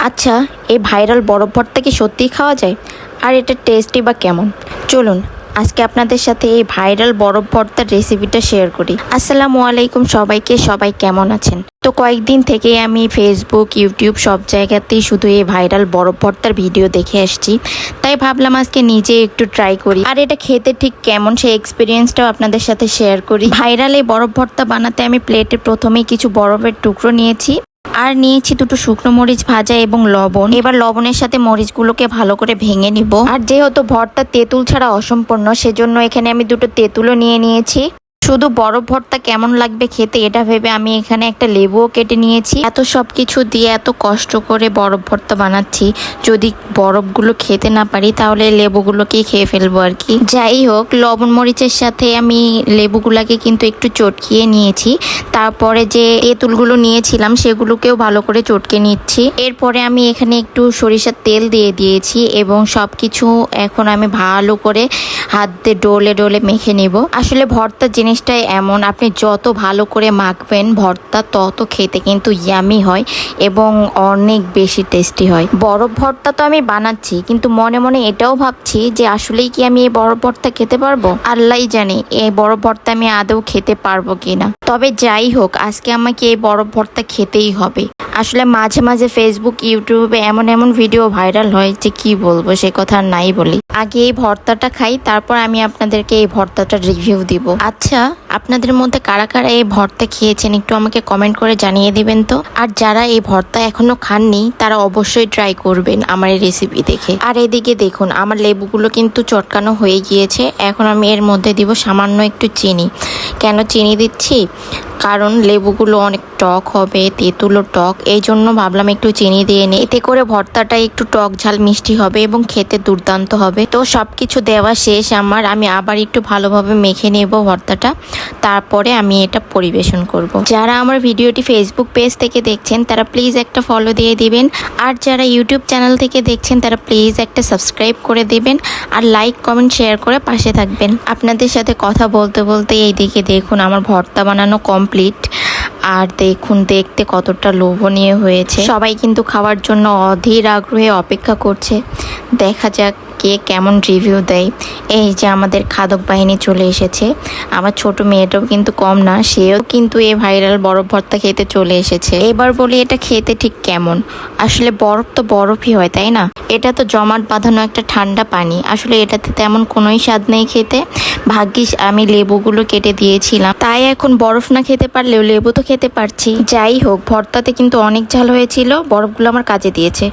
আচ্ছা, এই ভাইরাল বরফ ভর্তা কি সত্যিই খাওয়া যায়? আর এটা টেস্টি বা কেমন? চলুন আজকে আপনাদের সাথে এই ভাইরাল বরফ ভর্তার রেসিপিটা শেয়ার করি। আসসালামু আলাইকুম সবাইকে, সবাই কেমন আছেন? তো কয়েকদিন থেকে আমি ফেসবুক, ইউটিউব সব জায়গাতেই শুধু এই ভাইরাল বরফ ভর্তার ভিডিও দেখে আসছি। তাই ভাবলাম আজকে নিজে একটু ট্রাই করি, আর এটা খেতে ঠিক কেমন সেই এক্সপিরিয়েন্সটাও আপনাদের সাথে শেয়ার করি। ভাইরাল এই বরফ ভর্তা বানাতে আমি প্লেটে প্রথমেই কিছু বরফের টুকরো নিয়েছি, আর নিয়েছি দুটো শুকনো মরিচ ভাজা এবং লবণ। এবার লবণের সাথে মরিচগুলোকে ভালো করে ভেঙে নিব। আর যেহেতু ভর্তা তেঁতুল ছাড়া অসম্পূর্ণ, সেজন্য এখানে আমি দুটো তেঁতুলও নিয়েছি। শুধু বরফ ভর্তা কেমন লাগবে খেতে এটা ভেবে আমি এখানে একটা লেবুও কেটে নিয়েছি। এত সব কিছু দিয়ে এত কষ্ট করে বরফ ভর্তা বানাচ্ছি, যদি বরফগুলো খেতে না পারি তাহলে লেবুগুলোকেই খেয়ে ফেলবো আর কি। যাই হোক, লবণ মরিচের সাথে আমি লেবুগুলাকে কিন্তু একটু চটকিয়ে নিয়েছি। তারপরে যে তেঁতুলগুলো নিয়েছিলাম সেগুলোকেও ভালো করে চটকে নিচ্ছি। এরপরে আমি এখানে একটু সরিষার তেল দিয়ে দিয়েছি এবং সব কিছু এখন আমি ভালো করে হাত দিয়ে ডলে ডলে মেখে নিব। আসলে ভর্তা জিনিসটাই এমন, আপনি যত ভালো করে মাখবেন ভর্তা তত খেতে কিন্তু ইয়ামি হয় এবং অনেক বেশি টেস্টি হয়। বরফ ভর্তা তো আমি বানাচ্ছি, কিন্তু মনে মনে এটাও ভাবছি যে আসলেই কি আমি এই বরফ ভর্তা খেতে পারবো? আল্লাহই জানে এই বরফ ভর্তা আমি আদৌ খেতে পারবো কিনা। তবে যাই হোক, আজকে আমাকে এই বরফ ভর্তা খেতেই হবে। আসলে মাঝে মাঝে ফেসবুক, ইউটিউবে এমন এমন ভিডিও ভাইরাল হয় যে কি বলবো, সে কথা আর নাই বলি। আগে এই ভর্তাটা খাই, তারপর আমি আপনাদেরকে এই ভর্তাটা রিভিউ দিব। আচ্ছা, আপনাদের মধ্যে কারা কারা এই ভর্তা খেয়েছেন একটু আমাকে কমেন্ট করে জানিয়ে দিবেন তো। আর যারা এই ভর্তা এখনো খাননি তারা অবশ্যই ট্রাই করবেন আমার এই রেসিপি দেখে। আর এদিকে দেখুন, আমার লেবুগুলো কিন্তু চটকানো হয়ে গিয়েছে। এখন আমি এর মধ্যে দিব সামান্য একটু চিনি। কেন চিনি দিচ্ছি? কারণ লেবুগুলো অনেক টক হবে, তেঁতুলও টক, এই জন্য ভাবলাম একটু চিনি দিয়ে নিই। এতে করে ভর্তাটা একটু টক ঝাল মিষ্টি হবে এবং খেতে দুর্দান্ত হবে। তো সবকিছু দেওয়া শেষ আমার, আমি আবার একটু ভালোভাবে মেখে নেব ভর্তাটা, তারপরে আমি এটা পরিবেশন করব। যারা আমার ভিডিওটি ফেসবুক পেজ থেকে দেখছেন তারা প্লিজ একটা ফলো দিয়ে দিবেন, আর যারা ইউটিউব চ্যানেল থেকে দেখছেন তারা প্লিজ একটা সাবস্ক্রাইব করে দিবেন, আর লাইক কমেন্ট শেয়ার করে পাশে থাকবেন। আপনাদের সাথে কথা বলতে বলতে এইদিকে দেখুন আমার ভর্তা বানানো কমপ্লিট। আর দেখুন দেখতে কতটা লোভনীয় হয়েছে। সবাই কিন্তু খাওয়ার জন্য অধীর আগ্রহে অপেক্ষা করছে। দেখা যাক কে কেমন রিভিউ দেয়। এই যে আমাদের খাদক বাহিনী চলে এসেছে। আমার ছোট মেয়েটাও কিন্তু কম না, সেও কিন্তু এই ভাইরাল বরফ ভর্তা খেতে চলে এসেছে। এবার বলি এটা খেতে ঠিক কেমন? আসলে বরফ তো বরফই হয়, তাই না? এটা তো জমাট বাঁধানো একটা ঠান্ডা পানি, আসলে এটাতে তেমন কোনোই স্বাদ নেই খেতে। ভাগ্যিস আমি লেবুগুলো কেটে দিয়েছিলাম, তাই এখন বরফ না খেতে পারলেও লেবু তো খেতে পারছি। যাই হোক, ভর্তাতে কিন্তু অনেক ঝাল হয়েছিল, বরফগুলো আমার কাজে দিয়েছে।